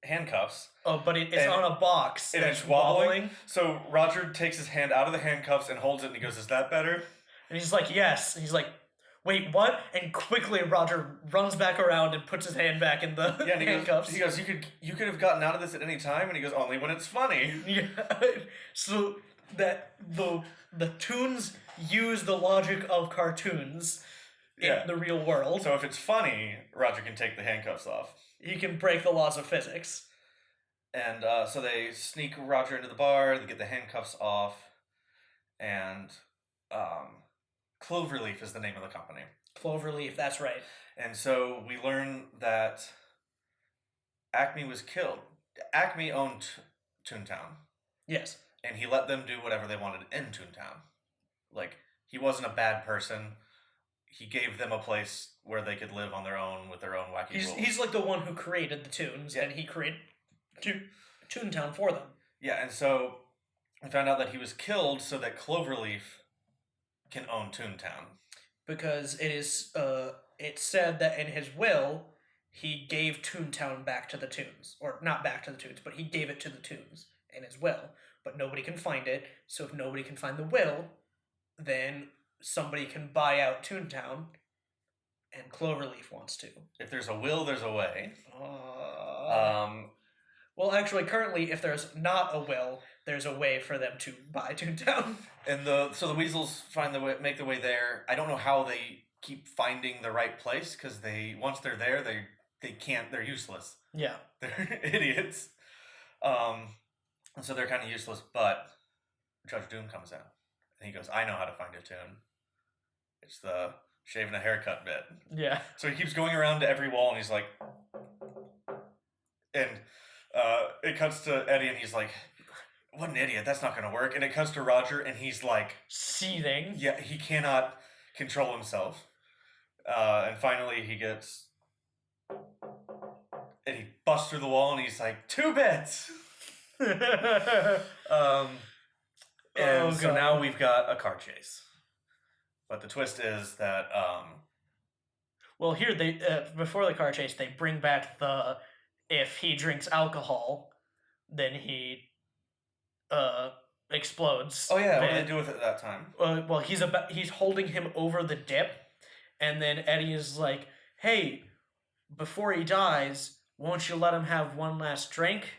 handcuffs. Oh, but it's on a box and it's wobbling. So Roger takes his hand out of the handcuffs and holds it and he goes, "Is that better?" And he's like, "Yes." And he's like, "Wait, what?" And quickly Roger runs back around and puts his hand back in the handcuffs. He goes, "You could have gotten out of this at any time." And he goes, "Only when it's funny." Yeah. So that the toons use the logic of cartoons in the real world. So if it's funny, Roger can take the handcuffs off. He can break the laws of physics. And so they sneak Roger into the bar, they get the handcuffs off, and Cloverleaf is the name of the company. Cloverleaf, that's right. And so we learn that Acme was killed. Acme owned Toontown. Yes. And he let them do whatever they wanted in Toontown. Like, he wasn't a bad person. He gave them a place where they could live on their own with their own wacky rules. He's like the one who created the Toons, and he created Toontown for them. Yeah, and so we found out that he was killed so that Cloverleaf can own Toontown. Because it's said that in his will, he gave Toontown back to the Toons. Or not back to the Toons, but he gave it to the Toons in his will. But nobody can find it, so if nobody can find the will, then somebody can buy out Toontown, and Cloverleaf wants to. If there's a will, there's a way. Well, actually, currently, if there's not a will, there's a way for them to buy Toontown. And so the weasels make the way there. I don't know how they keep finding the right place because once they're there, they can't. They're useless. Yeah, they're idiots. And so they're kind of useless. But Judge Doom comes in and he goes, "I know how to find a tune. It's the shaving a haircut bit." Yeah. So he keeps going around to every wall and he's like, and It cuts to Eddie, and he's like, "What an idiot! That's not going to work." And it cuts to Roger, and he's like, seething. yeah, he cannot control himself. And finally, and he busts through the wall, and he's like, 2 bits. And so now we've got a car chase. But the twist is that well, here they before the car chase, they bring back the if he drinks alcohol, then he explodes. oh yeah, what did they do with it that time? Well, he's holding him over the dip, and then Eddie is like, "Hey, before he dies, won't you let him have one last drink?"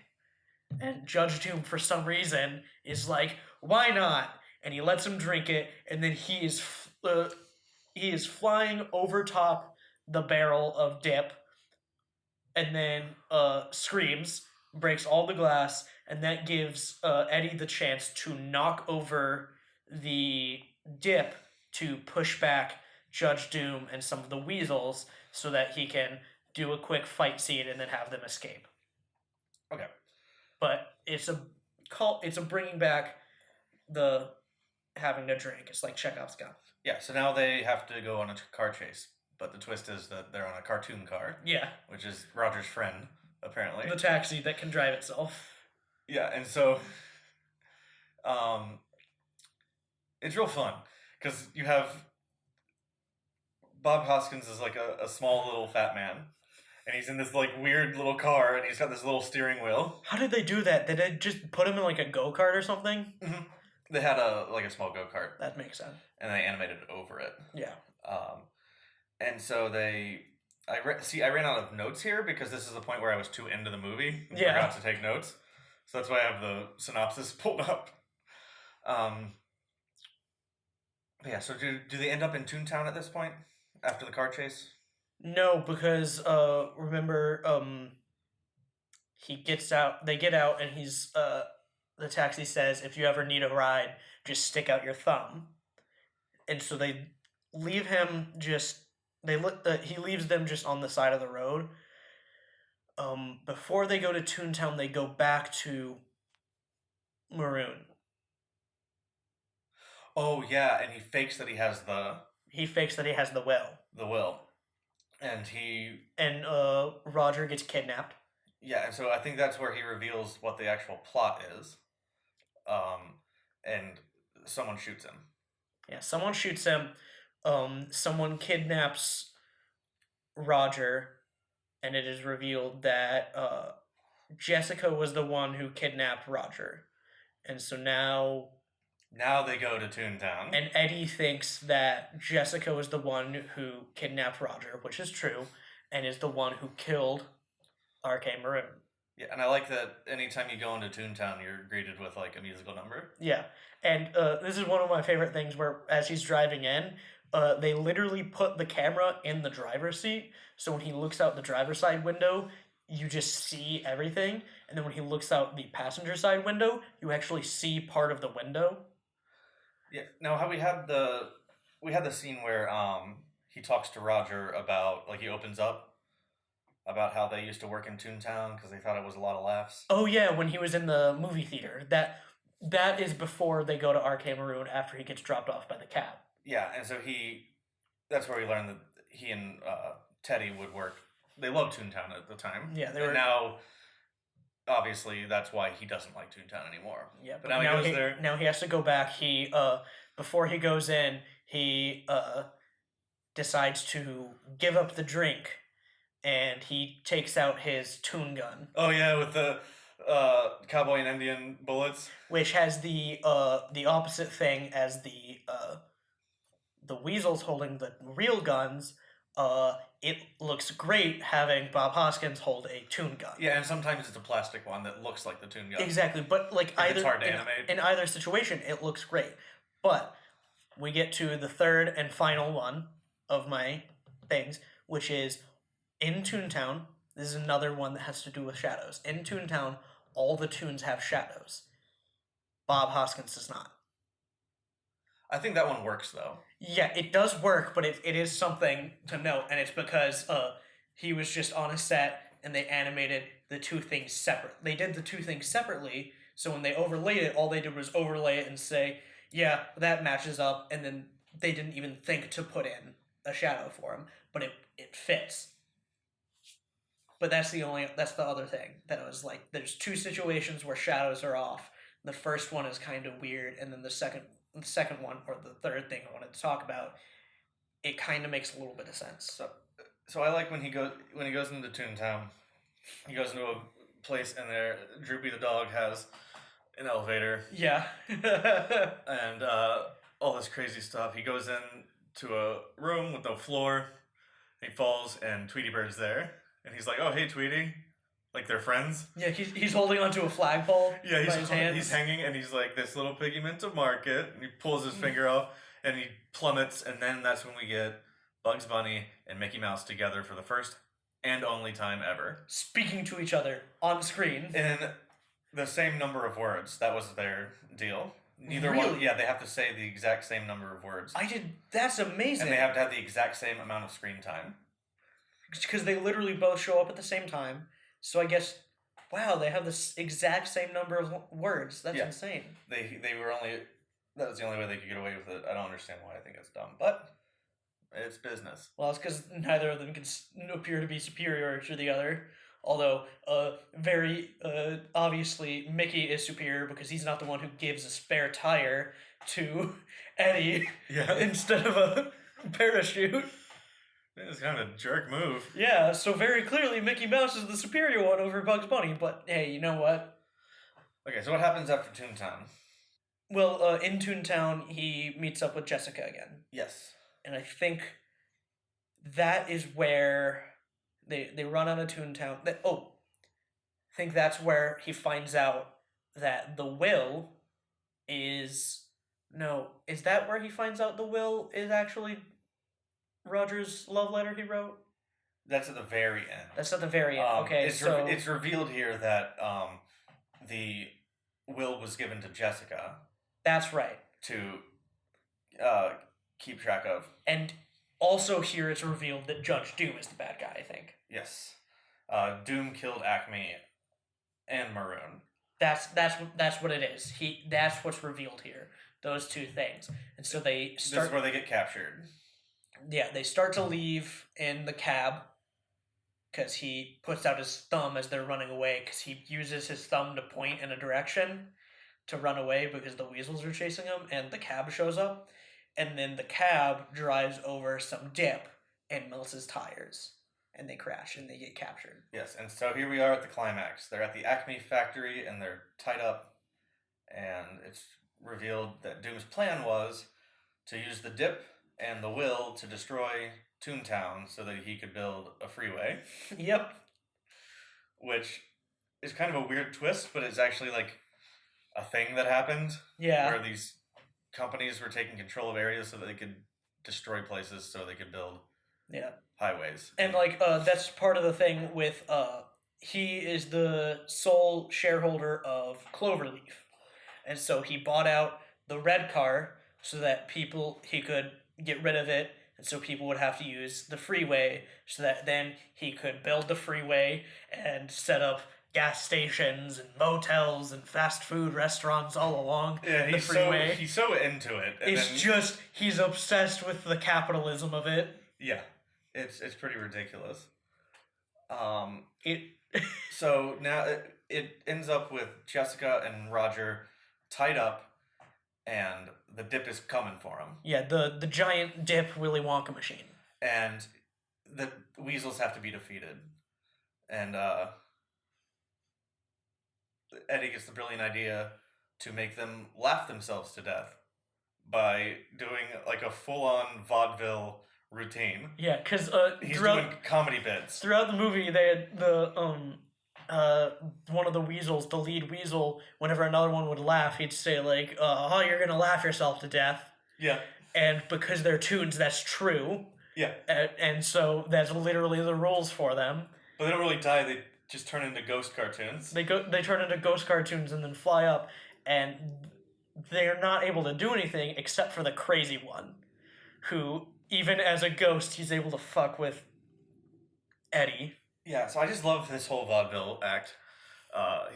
And Judge Doom, for some reason, is like, "Why not?" And he lets him drink it, and then he is flying over top the barrel of dip, and then screams, breaks all the glass, and that gives Eddie the chance to knock over the dip to push back Judge Doom and some of the weasels so that he can do a quick fight scene and then have them escape. Okay. But it's a bringing back the having to drink. It's like Chekhov's gun. Yeah, so now they have to go on a car chase. But the twist is that they're on a cartoon car. Yeah. Which is Roger's friend, apparently. The taxi that can drive itself. Yeah, and so it's real fun. Because you have Bob Hoskins is like a small little fat man. And he's in this like weird little car, and he's got this little steering wheel. How did they do that? Did they just put him in like a go-kart or something? Mm-hmm. They had a small go-kart. That makes sense. And they animated over it. Yeah. And so I ran out of notes here because this is the point where I was too into the movie and forgot to take notes. So that's why I have the synopsis pulled up. Yeah, so do they end up in Toontown at this point after the car chase? No, because remember they get out and he's the taxi says, "If you ever need a ride, just stick out your thumb." And so they leave him he leaves them just on the side of the road. Before they go to Toontown, they go back to Maroon. Oh yeah, and he fakes that he has the will. The will. And Roger gets kidnapped. Yeah, and so I think that's where he reveals what the actual plot is. And someone shoots him. Yeah, someone shoots him. Someone kidnaps Roger, and it is revealed that Jessica was the one who kidnapped Roger. And so now they go to Toontown. And Eddie thinks that Jessica was the one who kidnapped Roger, which is true, and is the one who killed R.K. Maroon. Yeah, and I like that anytime you go into Toontown, you're greeted with, like, a musical number. Yeah, and this is one of my favorite things where, as he's driving in, they literally put the camera in the driver's seat, so when he looks out the driver's side window, you just see everything, and then when he looks out the passenger side window, you actually see part of the window. Yeah, now how we had the scene where he talks to Roger about, like, he opens up about how they used to work in Toontown because they thought it was a lot of laughs. Oh yeah, when he was in the movie theater. That is before they go to R.K. Maroon after he gets dropped off by the cab. Yeah, and so that's where we learned that he and Teddy would work. They loved Toontown at the time. Yeah, and now, obviously, that's why he doesn't like Toontown anymore. Yeah, but now he goes there. Now he has to go back. He before he goes in, he decides to give up the drink, and he takes out his toon gun. Oh yeah, with the cowboy and Indian bullets, which has the opposite thing as the weasels holding the real guns. It looks great having Bob Hoskins hold a toon gun. Yeah, and sometimes it's a plastic one that looks like the toon gun. Exactly, but like it's hard to animate. In either situation, it looks great. But we get to the third and final one of my things, which is in Toontown. This is another one that has to do with shadows. In Toontown, all the toons have shadows. Bob Hoskins does not. I think that one works, though. Yeah, it does work, but it is something to note, and it's because he was just on a set, and they animated the two things separate. They did the two things separately, so when they overlaid it, all they did was overlay it and say, yeah, that matches up, and then they didn't even think to put in a shadow for him, but it fits. But that's the other thing that I was like, there's two situations where shadows are off. The first one is kind of weird, and then the second one, or the third thing I wanted to talk about, it kind of makes a little bit of sense. So I like when he goes into Toontown. He goes into a place, and there Droopy the dog has an elevator. Yeah. And all this crazy stuff. He goes in to a room with no floor. He falls, and Tweety Bird's there, and he's like, "Oh, hey, Tweety." Like they're friends. Yeah, he's holding onto a flagpole. Yeah, he's hanging, and he's like, "This little piggy meant to market." And he pulls his finger off, and he plummets, and then that's when we get Bugs Bunny and Mickey Mouse together for the first and only time ever, speaking to each other on screen in the same number of words. That was their deal. Neither really? one. Yeah, they have to say the exact same number of words. That's amazing. And they have to have the exact same amount of screen time. Because they literally both show up at the same time. So I guess, wow, they have the exact same number of words. That's insane. They were only. That was the only way they could get away with it. I don't understand why. I think it's dumb, but it's business. Well, it's because neither of them can appear to be superior to the other. Although, very obviously, Mickey is superior because he's not the one who gives a spare tire to Eddie instead of a parachute. It's kind of a jerk move. Yeah, so very clearly Mickey Mouse is the superior one over Bugs Bunny, but hey, you know what? Okay, so what happens after Toontown? Well, in Toontown, he meets up with Jessica again. Yes. And I think that is where they run out of Toontown. I think that's where he finds out that the will is... No, is that where he finds out the will is actually Roger's love letter he wrote? That's at the very end. That's at the very end. Okay, it's revealed here that the will was given to Jessica. That's right. To keep track of. And also here it's revealed that Judge Doom is the bad guy, I think. Yes. Doom killed Acme and Maroon. That's what it is. That's what's revealed here. Those two things. And so they start... This is where they get captured. Yeah, they start to leave in the cab because he puts out his thumb as they're running away because he uses his thumb to point in a direction to run away because the weasels are chasing him, and the cab shows up, and then the cab drives over some dip and melts his tires, and they crash and they get captured. Yes, and so here we are at the climax. They're at the Acme factory and they're tied up, and it's revealed that Doom's plan was to use the dip and the will to destroy Toontown so that he could build a freeway. Yep. Which is kind of a weird twist, but it's actually like a thing that happened. Yeah. Where these companies were taking control of areas so that they could destroy places so they could build highways. And like that's part of the thing with he is the sole shareholder of Cloverleaf. And so he bought out the red car so that he could get rid of it, and so people would have to use the freeway, so that then he could build the freeway and set up gas stations and motels and fast food restaurants all along the freeway. He's so into it. He's obsessed with the capitalism of it. Yeah, it's pretty ridiculous. So now it ends up with Jessica and Roger tied up, and the dip is coming for him. Yeah, the giant dip Willy Wonka machine. And the weasels have to be defeated. And Eddie gets the brilliant idea to make them laugh themselves to death by doing like a full-on vaudeville routine. Yeah, because he's doing comedy bits. Throughout the movie, they had the one of the weasels, the lead weasel, whenever another one would laugh, he'd say like, "Oh, you're gonna laugh yourself to death." Yeah. And because they're toons, that's true. Yeah. And so that's literally the rules for them. But they don't really die. They just turn into ghost cartoons. They turn into ghost cartoons and then fly up, and they're not able to do anything except for the crazy one, who even as a ghost, he's able to fuck with Eddie. Yeah, so I just love this whole vaudeville act.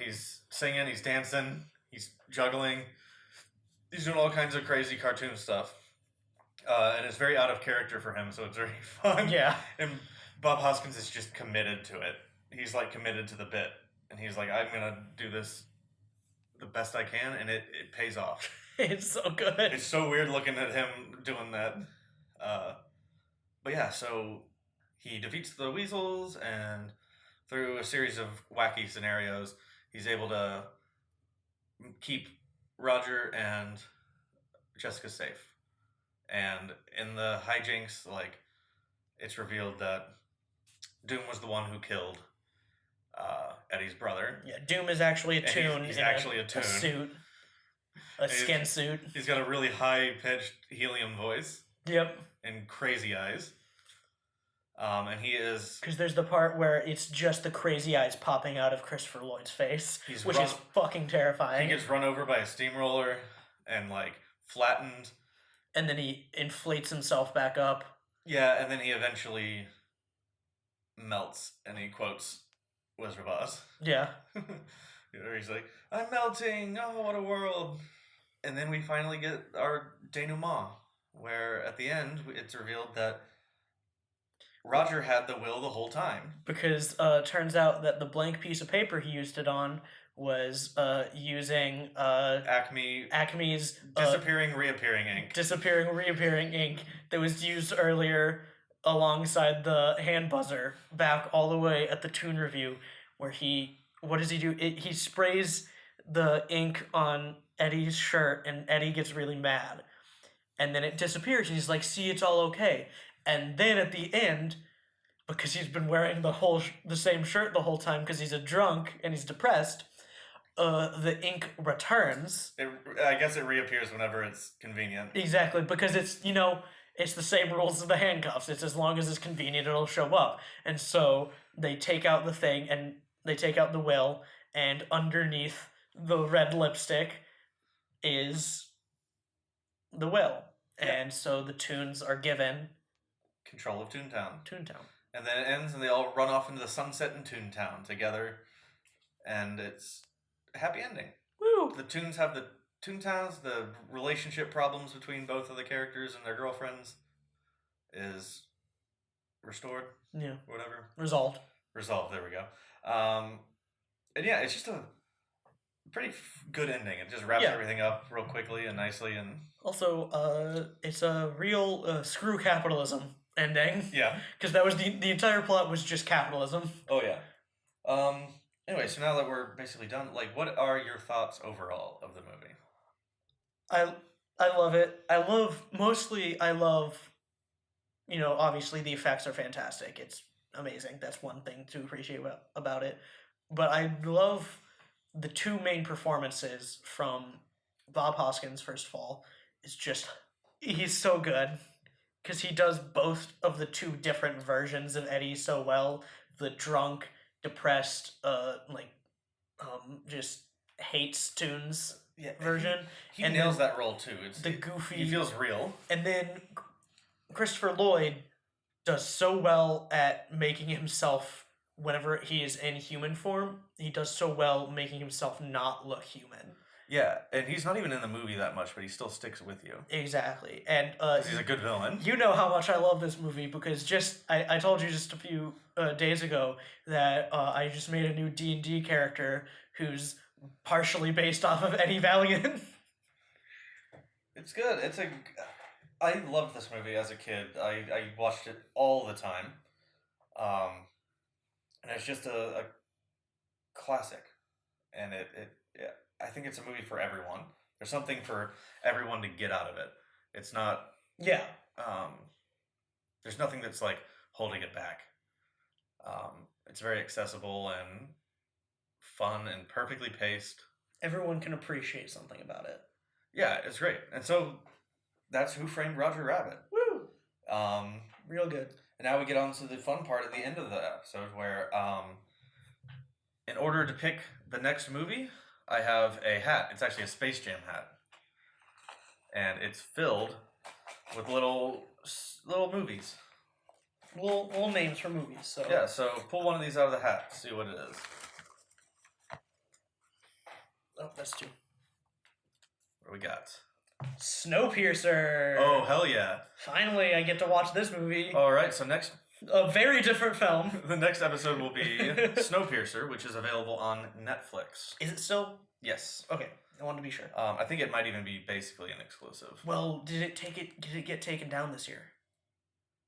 He's singing, he's dancing, he's juggling, he's doing all kinds of crazy cartoon stuff. And it's very out of character for him, so it's very fun. Yeah. And Bob Hoskins is just committed to it. He's like committed to the bit. And he's like, I'm going to do this the best I can, and it pays off. It's so good. It's so weird looking at him doing that. But yeah, so he defeats the weasels, and through a series of wacky scenarios, he's able to keep Roger and Jessica safe. And in the hijinks, like, it's revealed that Doom was the one who killed Eddie's brother. Yeah, Doom is actually a toon. He's actually a toon. A suit. A skin suit. He's got a really high-pitched helium voice. Yep. And crazy eyes. And he is... Because there's the part where it's just the crazy eyes popping out of Christopher Lloyd's face, which is fucking terrifying. He gets run over by a steamroller and, like, flattened. And then he inflates himself back up. Yeah, and then he eventually melts, and he quotes Wizard of Oz. Yeah. He's like, I'm melting, oh, what a world. And then we finally get our denouement, where at the end, it's revealed that Roger had the will the whole time. Because turns out that the blank piece of paper he used it on was using Acme's disappearing, reappearing ink. Disappearing, reappearing ink that was used earlier alongside the hand buzzer back all the way at the Toon Review, where what does he do? He sprays the ink on Eddie's shirt, and Eddie gets really mad. And then it disappears, and he's like, see, it's all okay. And then at the end, because he's been wearing the same shirt the whole time because he's a drunk and he's depressed, the ink returns. I guess it reappears whenever it's convenient. Exactly, because it's the same rules as the handcuffs. It's as long as it's convenient, it'll show up. And so they take out the thing, and they take out the will, and underneath the red lipstick is the will. Yeah. And so the Toons are given control of Toontown. Toontown. And then it ends, and they all run off into the sunset in Toontown together, and it's a happy ending. Woo! The Toons have the Toontowns, the relationship problems between both of the characters and their girlfriends is restored. Yeah. Whatever. Resolved, there we go. And yeah, it's just a pretty good ending. It just wraps everything up real quickly and nicely. And also, it's a real screw capitalism ending. Yeah. Because that was the entire plot was just capitalism. Oh, yeah. Anyway, so now that we're basically done, like, what are your thoughts overall of the movie? I love it. I love, obviously the effects are fantastic. It's amazing. That's one thing to appreciate about it. But I love the two main performances from Bob Hoskins, first of all. He's so good. Because he does both of the two different versions of Eddie so well. The drunk, depressed, just hates Toons version. He nails that role too. It's the goofy. He feels real. And then Christopher Lloyd does so well at making himself, whenever he is in human form, he does so well making himself not look human. Yeah, and he's not even in the movie that much, but he still sticks with you. Exactly. And he's a good villain. You know how much I love this movie because I told you just a few days ago that I just made a new D&D character who's partially based off of Eddie Valiant. It's good. I loved this movie as a kid. I watched it all the time. And it's just a classic. And I think it's a movie for everyone. There's something for everyone to get out of it. It's not... Yeah. There's nothing that's, like, holding it back. It's very accessible and fun and perfectly paced. Everyone can appreciate something about it. Yeah, it's great. And so, that's Who Framed Roger Rabbit. Woo! Real good. And now we get on to the fun part at the end of the episode where, in order to pick the next movie... I have a hat. It's actually a Space Jam hat. And it's filled with little movies. Little names for movies. So Yeah, so pull one of these out of the hat. See what it is. Oh, that's two. What do we got? Snowpiercer. Oh, hell yeah. Finally, I get to watch this movie. All right, so A very different film. the next episode will be Snowpiercer, which is available on Netflix. Is it still? Yes. Okay, I wanted to be sure. I think it might even be basically an exclusive. Well, did it get taken down this year?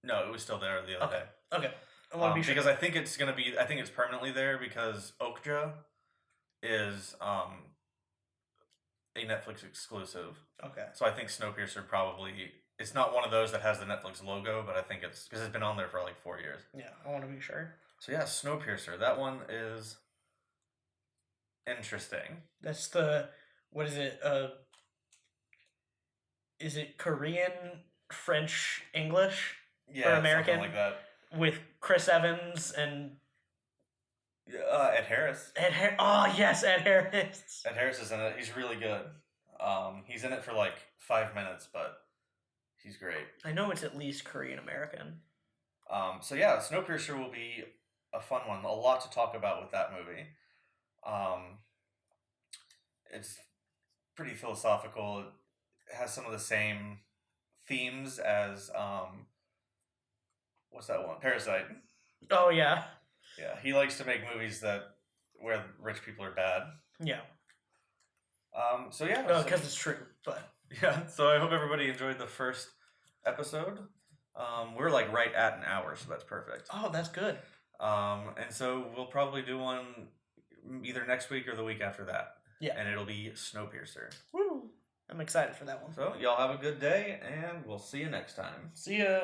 No, it was still there the other day. Okay. I want to be sure. Because I think it's permanently there because Okja is a Netflix exclusive. Okay. So I think Snowpiercer it's not one of those that has the Netflix logo, but I think it's because it's been on there for like 4 years. Yeah, I want to be sure. So yeah, Snowpiercer. That one is interesting. That's what is it? Is it Korean, French, English? Yeah, or American? something like that. With Chris Evans and Ed Harris. Oh yes, Ed Harris. Ed Harris is in it. He's really good. He's in it for like 5 minutes, but he's great. I know it's at least Korean American. So yeah, Snowpiercer will be a fun one. A lot to talk about with that movie. It's pretty philosophical. It has some of the same themes as what's that one? Parasite. Oh yeah. Yeah, he likes to make movies where rich people are bad. Yeah. So yeah. Because it's true, but yeah. So I hope everybody enjoyed the first episode. We're like right at an hour, so that's perfect. Oh, that's good. And so we'll probably do one either next week or the week after that. Yeah. And it'll be Snowpiercer. Woo! I'm excited for that one. So y'all have a good day, and we'll see you next time. See ya.